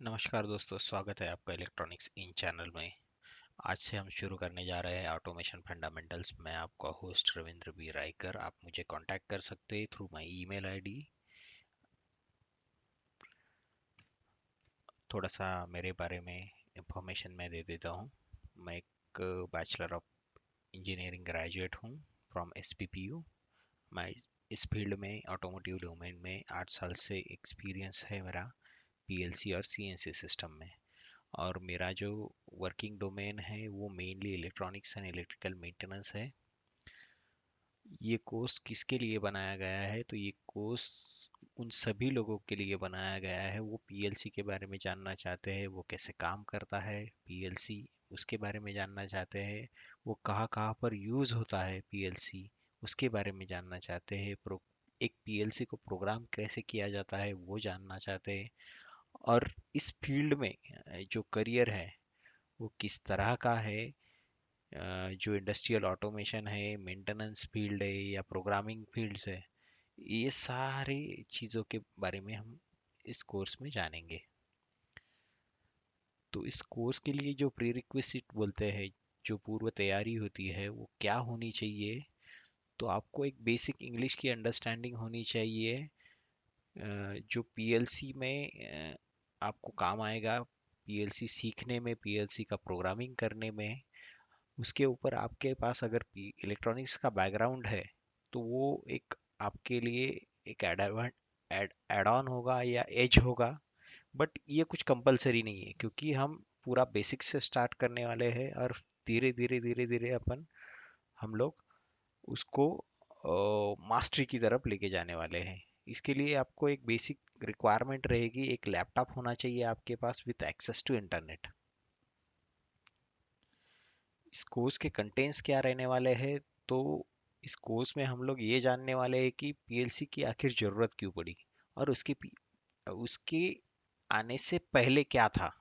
नमस्कार दोस्तों, स्वागत है आपका इलेक्ट्रॉनिक्स इन चैनल में। आज से हम शुरू करने जा रहे हैं ऑटोमेशन फंडामेंटल्स। मैं आपका होस्ट रविंद्र बी रायकर। आप मुझे कांटेक्ट कर सकते हैं थ्रू माय ईमेल आईडी। थोड़ा सा मेरे बारे में इंफॉर्मेशन मैं दे देता हूँ। मैं एक बैचलर ऑफ इंजीनियरिंग ग्रेजुएट हूँ फ्रॉम एसपीपीयू। मैं इस फील्ड में ऑटोमोटिव डोमेन में 8 साल से एक्सपीरियंस है मेरा, पीएलसी और सीएनसी सिस्टम में। और मेरा जो वर्किंग डोमेन है वो mainly electronics and electrical maintenance है। ये कोर्स किसके लिए बनाया गया है? तो ये कोर्स उन सभी लोगों के लिए बनाया गया है वो पीएलसी के बारे में जानना चाहते हैं, वो कैसे काम करता है पीएलसी उसके बारे में जानना चाहते हैं, वो कहाँ कहाँ पर यूज़ होता है पीएलसी उसके बारे में जानना चाहते हैं, एक पीएलसी को प्रोग्राम कैसे किया जाता है वो जानना चाहते हैं। और इस फील्ड में जो करियर है वो किस तरह का है, जो इंडस्ट्रियल ऑटोमेशन है, मेंटेनेंस फील्ड है या प्रोग्रामिंग फील्ड्स है, ये सारी चीज़ों के बारे में हम इस कोर्स में जानेंगे। तो इस कोर्स के लिए जो प्रीरिक्विजिट बोलते हैं, जो पूर्व तैयारी होती है वो क्या होनी चाहिए? तो आपको एक बेसिक इंग्लिश की अंडरस्टैंडिंग होनी चाहिए, जो पीएलसी में आपको काम आएगा, पीएलसी सीखने में, पीएलसी का प्रोग्रामिंग करने में। उसके ऊपर आपके पास अगर इलेक्ट्रॉनिक्स का बैकग्राउंड है तो वो एक आपके लिए एक एड ऑन होगा या एज होगा। बट ये कुछ कंपलसरी नहीं है, क्योंकि हम पूरा बेसिक से स्टार्ट करने वाले हैं और धीरे धीरे धीरे धीरे हम लोग उसको मास्टरी की तरफ लेके जाने वाले हैं। इसके लिए आपको एक बेसिक रिक्वायरमेंट रहेगी, एक लैपटॉप होना चाहिए आपके पास विथ एक्सेस टू इंटरनेट। इस कोर्स के कंटेंट्स क्या रहने वाले हैं? तो इस कोर्स में हम लोग ये जानने वाले हैं कि पीएलसी की आखिर जरूरत क्यों पड़ी, और उसके आने से पहले क्या था।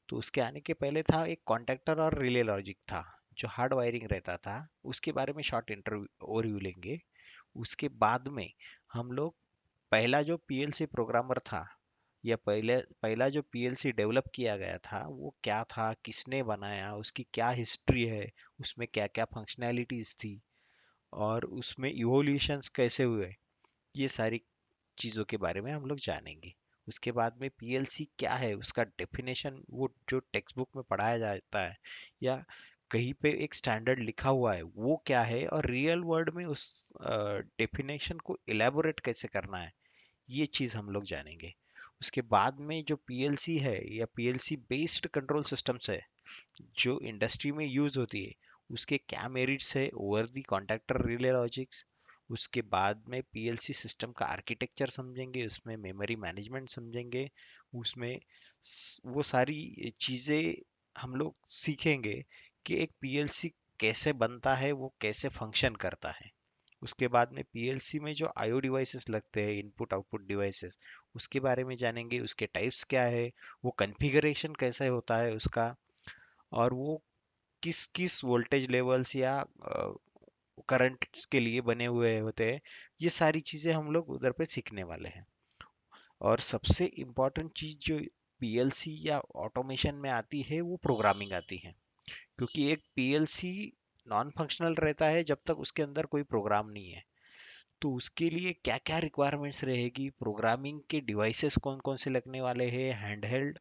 तो उसके आने के पहले था एक कॉन्टेक्टर और रिले लॉजिक था, जो हार्ड वायरिंग रहता था। उसके बारे में शॉर्ट इंटरव्यू ओवरव्यू लेंगे। उसके बाद में हम लोग पहला जो पीएलसी प्रोग्रामर था, या पहले पहला जो पीएलसी डेवलप किया गया था वो क्या था, किसने बनाया, उसकी क्या हिस्ट्री है, उसमें क्या क्या फंक्शनैलिटीज थी, और उसमें इवोल्यूशंस कैसे हुए, ये सारी चीज़ों के बारे में हम लोग जानेंगे। उसके बाद में पीएलसी क्या है उसका डेफिनेशन, वो जो टेक्स्ट बुक में पढ़ाया जाता है या कहीं पे एक स्टैंडर्ड लिखा हुआ है वो क्या है, और रियल वर्ल्ड में उस डेफिनेशन को इलेबोरेट कैसे करना है, ये चीज़ हम लोग जानेंगे। उसके बाद में जो पीएलसी है या पीएलसी बेस्ड कंट्रोल सिस्टम्स है जो इंडस्ट्री में यूज होती है, उसके क्या मेरिट्स है over the contactor relay logics. उसके बाद में पीएलसी सिस्टम का आर्किटेक्चर समझेंगे, उसमें मेमोरी मैनेजमेंट समझेंगे, उसमें वो सारी चीज़ें हम लोग सीखेंगे कि एक पीएलसी कैसे बनता है, वो कैसे फंक्शन करता है। उसके बाद में पीएलसी में जो आईओ डिवाइसेस लगते हैं, इनपुट आउटपुट डिवाइसेस, उसके बारे में जानेंगे, उसके टाइप्स क्या है, वो कॉन्फ़िगरेशन कैसे होता है उसका, और वो किस किस वोल्टेज लेवल्स या करंट के लिए बने हुए होते हैं। ये सारी चीज़ें हम लोग उधर पे सीखने वाले हैं। और सबसे इम्पोर्टेंट चीज़ जो पीएलसी या ऑटोमेशन में आती है वो प्रोग्रामिंग आती है, क्योंकि एक पीएलसी नॉन फंक्शनल रहता है जब तक उसके अंदर कोई प्रोग्राम नहीं है। तो उसके लिए क्या क्या रिक्वायरमेंट्स रहेगी, प्रोग्रामिंग के डिवाइसेस कौन कौन से लगने वाले हैं, हैंडहेल्ड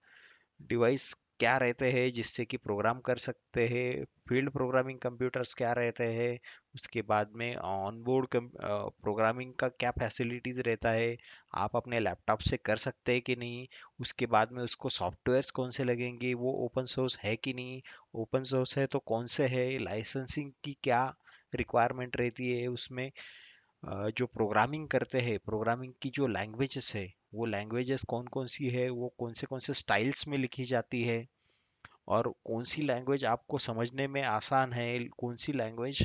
डिवाइस क्या रहते हैं जिससे कि प्रोग्राम कर सकते हैं, फील्ड प्रोग्रामिंग कंप्यूटर्स क्या रहते हैं, उसके बाद में ऑन बोर्ड प्रोग्रामिंग का क्या फैसिलिटीज रहता है, आप अपने लैपटॉप से कर सकते हैं कि नहीं। उसके बाद में उसको सॉफ्टवेयर्स कौन से लगेंगे, वो ओपन सोर्स है कि नहीं, ओपन सोर्स है तो कौन से है, लाइसेंसिंग की क्या रिक्वायरमेंट रहती है उसमें। जो प्रोग्रामिंग करते हैं, प्रोग्रामिंग की जो लैंग्वेजेस है, वो लैंग्वेजेस कौन कौन सी है, वो कौन से स्टाइल्स में लिखी जाती है, और कौन सी लैंग्वेज आपको समझने में आसान है, कौन सी लैंग्वेज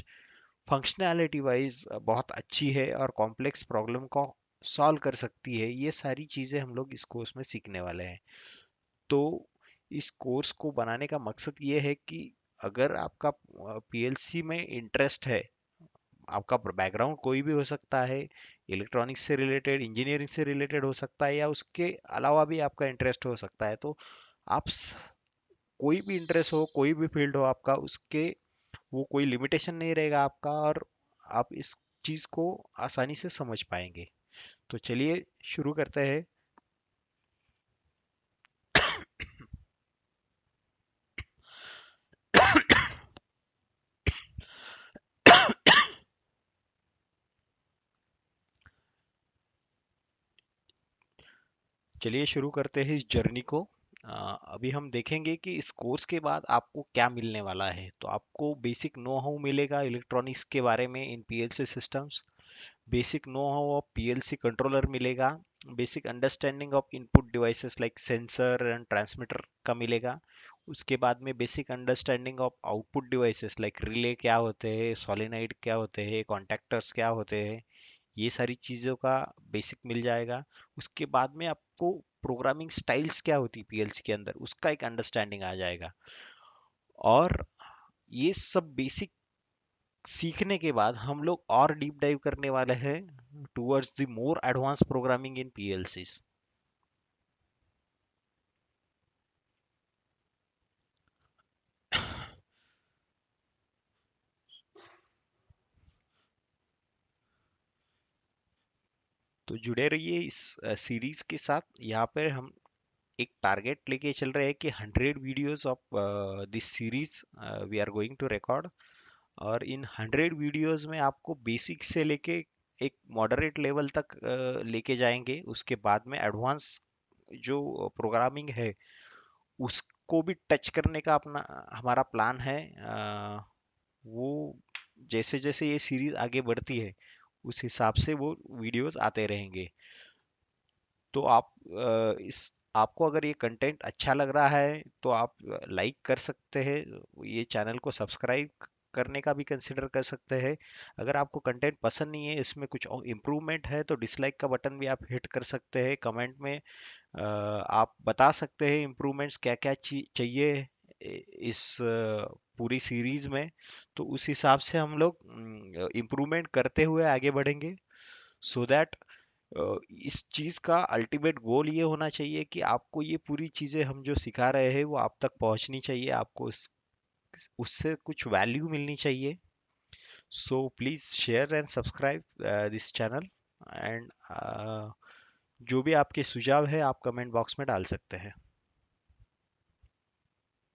फंक्शनैलिटी वाइज बहुत अच्छी है और कॉम्प्लेक्स प्रॉब्लम को सॉल्व कर सकती है। ये सारी चीज़ें हम लोग इस कोर्स में सीखने वाले हैं। तो इस कोर्स को बनाने का मकसद ये है कि अगर आपका पीएलसी में इंटरेस्ट है, आपका बैकग्राउंड कोई भी हो सकता है, इलेक्ट्रॉनिक्स से रिलेटेड, इंजीनियरिंग से रिलेटेड हो सकता है, या उसके अलावा भी आपका इंटरेस्ट हो सकता है। तो आप कोई भी इंटरेस्ट हो, कोई भी फील्ड हो आपका, उसके वो कोई लिमिटेशन नहीं रहेगा आपका, और आप इस चीज को आसानी से समझ पाएंगे। तो चलिए शुरू करते हैं। चलिए शुरू करते हैं इस जर्नी को। अभी हम देखेंगे कि इस कोर्स के बाद आपको क्या मिलने वाला है। तो आपको बेसिक नो हाउ मिलेगा इलेक्ट्रॉनिक्स के बारे में in PLC systems. Basic know how of PLC controller मिलेगा। Basic understanding of input devices like sensor and transmitter का मिलेगा। उसके बाद में basic understanding of output devices like relay क्या होते हैं, सोलेनॉइड क्या होते हैं, कॉन्टैक्टर्स क्या होते हैं, ये सारी चीज़ों का बेसिक मिल जाएगा। उसके बाद में आपको प्रोग्रामिंग स्टाइल्स क्या होती है पीएलसी के अंदर, उसका एक अंडरस्टैंडिंग आ जाएगा। और ये सब बेसिक सीखने के बाद हम लोग और डीप डाइव करने वाले हैं towards the more advance programming in पीएलसीज। तो जुड़े रहिए इस सीरीज के साथ। यहाँ पर हम एक टारगेट लेके चल रहे हैं कि 100 videos of this series we are going to record. और इन 100 वीडियोस में आपको बेसिक से लेके एक मॉडरेट लेवल तक लेके जाएंगे। उसके बाद में एडवांस जो प्रोग्रामिंग है उसको भी टच करने का अपना हमारा प्लान है। वो जैसे जैसे ये सीरीज आगे बढ़ती है उस हिसाब से वो वीडियोस आते रहेंगे। तो आप इस आपको अगर ये कंटेंट अच्छा लग रहा है तो आप लाइक कर सकते हैं, ये चैनल को सब्सक्राइब करने का भी कंसिडर कर सकते हैं। अगर आपको कंटेंट पसंद नहीं है, इसमें कुछ इम्प्रूवमेंट है, तो डिसलाइक का बटन भी आप हिट कर सकते हैं। कमेंट में आप बता सकते हैं इम्प्रूवमेंट्स क्या क्या चाहिए इस पूरी सीरीज में। तो उस हिसाब से हम लोग इम्प्रूवमेंट करते हुए आगे बढ़ेंगे, सो दैट इस चीज का अल्टीमेट गोल ये होना चाहिए कि आपको ये पूरी चीजें हम जो सिखा रहे हैं वो आप तक पहुंचनी चाहिए, आपको उससे कुछ वैल्यू मिलनी चाहिए। So please share and subscribe this channel. And जो भी आपके सुझाव है आप कमेंट बॉक्स में डाल सकते हैं।